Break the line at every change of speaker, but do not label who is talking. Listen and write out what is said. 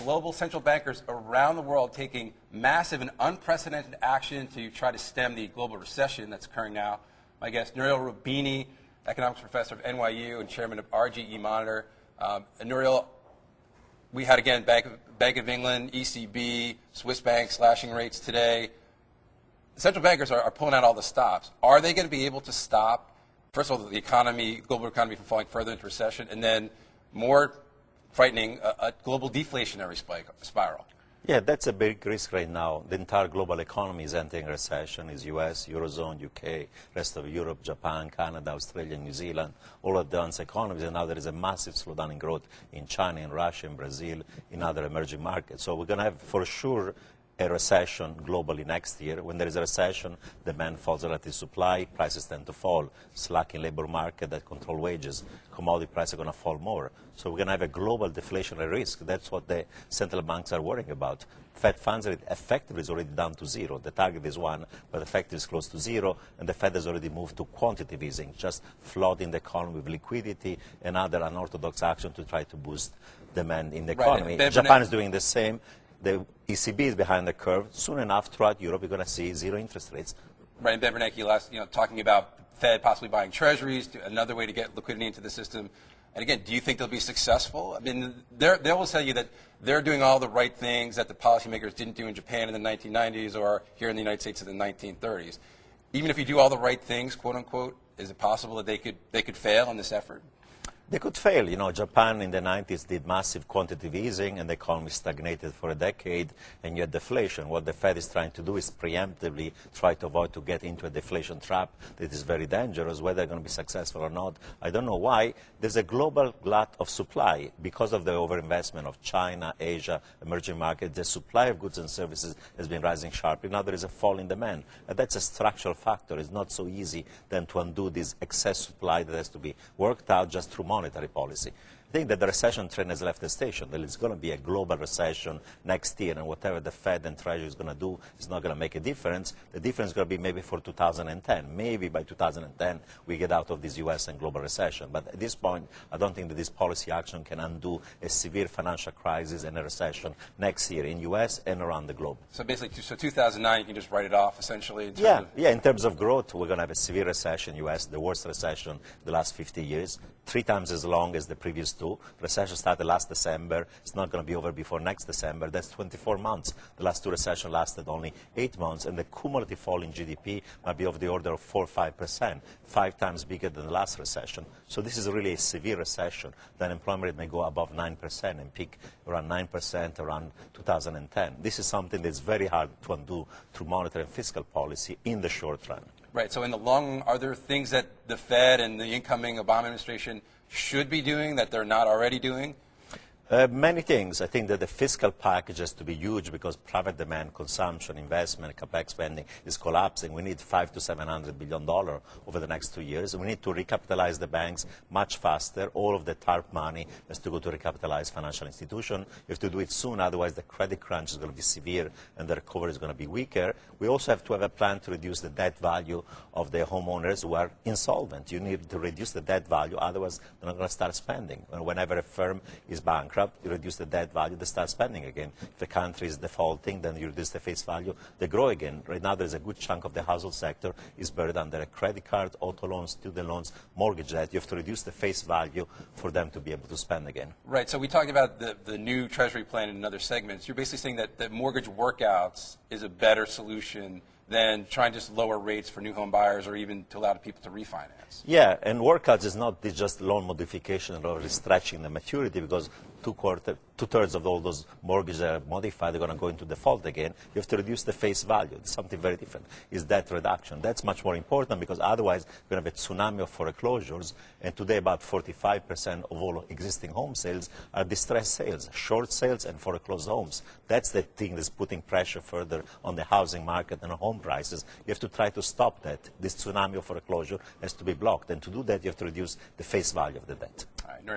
global central bankers around the world taking massive and unprecedented action to try to stem the global recession that's occurring now. My guest, Nouriel Roubini, economics professor of NYU and chairman of RGE Monitor. Nouriel, we had, again, Bank of England, ECB, Swiss banks slashing rates today. Central bankers are pulling out all the stops. Are they going to be able to stop, first of all, the economy, global economy from falling further into recession, and then more frightening, a global deflationary spiral?
Yeah, that's a big risk right now. The entire global economy is entering recession. Is US, Eurozone, UK, rest of Europe, Japan, Canada, Australia, New Zealand, all advanced economies. And now there is a massive slowdown in growth in China, in Russia, in Brazil, in other emerging markets. So we're going to have, for sure, a recession globally next year. When there is a recession, demand falls relative to supply, prices tend to fall. Slack in labor market that control wages. Commodity prices are going to fall more. So we're going to have a global deflationary risk. That's what the central banks are worrying about. Fed funds rate effectively is already down to zero. The target is 1, but effective is close to 0. And the Fed has already moved to quantitative easing, just flooding the economy with liquidity and other unorthodox action to try to boost demand in the economy.
Right.
Japan is doing the same. The ECB is behind the curve. Soon enough, throughout Europe, you're going to see zero interest rates.
Right, and Ben Bernanke talking about Fed possibly buying treasuries, another way to get liquidity into the system. And again, do you think they'll be successful? I mean, they will tell you that they're doing all the right things that the policymakers didn't do in Japan in the 1990s or here in the United States in the 1930s. Even if you do all the right things, quote unquote, is it possible that they could fail in this effort?
They could fail. You know, Japan in the 90s did massive quantitative easing and the economy stagnated for a decade, and you had deflation. What the Fed is trying to do is preemptively try to avoid to get into a deflation trap that is very dangerous. Whether they're going to be successful or not, I don't know. Why? There's a global glut of supply because of the overinvestment of China, Asia, emerging markets. The supply of goods and services has been rising sharply. Now there is a fall in demand. And that's a structural factor. It's not so easy then to undo this excess supply that has to be worked out just through monetary policy. I think that the recession trend has left the station. There is going to be a global recession next year, and whatever the Fed and Treasury is going to do is not going to make a difference. The difference is going to be maybe for 2010. Maybe by 2010 we get out of this U.S. and global recession. But at this point, I don't think that this policy action can undo a severe financial crisis and a recession next year in U.S. and around the globe.
So basically, 2009, you can just write it off, essentially?
In terms of growth, we're going to have a severe recession in U.S., the worst recession in the last 50 years, 3 times as long as the previous 2. Recession started last December. It's not going to be over before next December. That's 24 months. The last 2 recessions lasted only 8 months, and the cumulative fall in GDP might be of the order of 4 or 5%, 5 times bigger than the last recession. So this is really a severe recession. The unemployment rate may go above 9% and peak around 9% around 2010. This is something that's very hard to undo through monetary and fiscal policy in the short run.
Right. So in the long run, are there things that the Fed and the incoming Obama administration should be doing that they're not already doing?
Many things. I think that the fiscal package has to be huge because private demand, consumption, investment, capex spending is collapsing. We need $500 to $700 billion over the next 2 years. We need to recapitalize the banks much faster. All of the TARP money has to go to recapitalize financial institutions. You have to do it soon, otherwise the credit crunch is going to be severe and the recovery is going to be weaker. We also have to have a plan to reduce the debt value of the homeowners who are insolvent. You need to reduce the debt value, otherwise they're not going to start spending. Whenever a firm is bankrupt, you reduce the debt value, they start spending again. If a country is defaulting, then you reduce the face value, they grow again. Right now, there's a good chunk of the household sector is buried under a credit card, auto loans, student loans, mortgage debt. You have to reduce the face value for them to be able to spend again.
Right. So we talked about the new Treasury plan in other segments. You're basically saying that mortgage workouts is a better solution than trying to just lower rates for new home buyers or even to allow people to refinance.
Yeah, and workouts is not just loan modification or stretching the maturity because two-thirds of all those mortgages that are modified are going to go into default again. You have to reduce the face value. It's something very different. Is debt reduction. That's much more important because otherwise we're going to have a tsunami of foreclosures. And today about 45% of all existing home sales are distressed sales, short sales and foreclosed homes. That's the thing that's putting pressure further on the housing market and on home prices. You have to try to stop that. This tsunami of foreclosure has to be blocked. And to do that, you have to reduce the face value of the debt.
All right, Nouriel.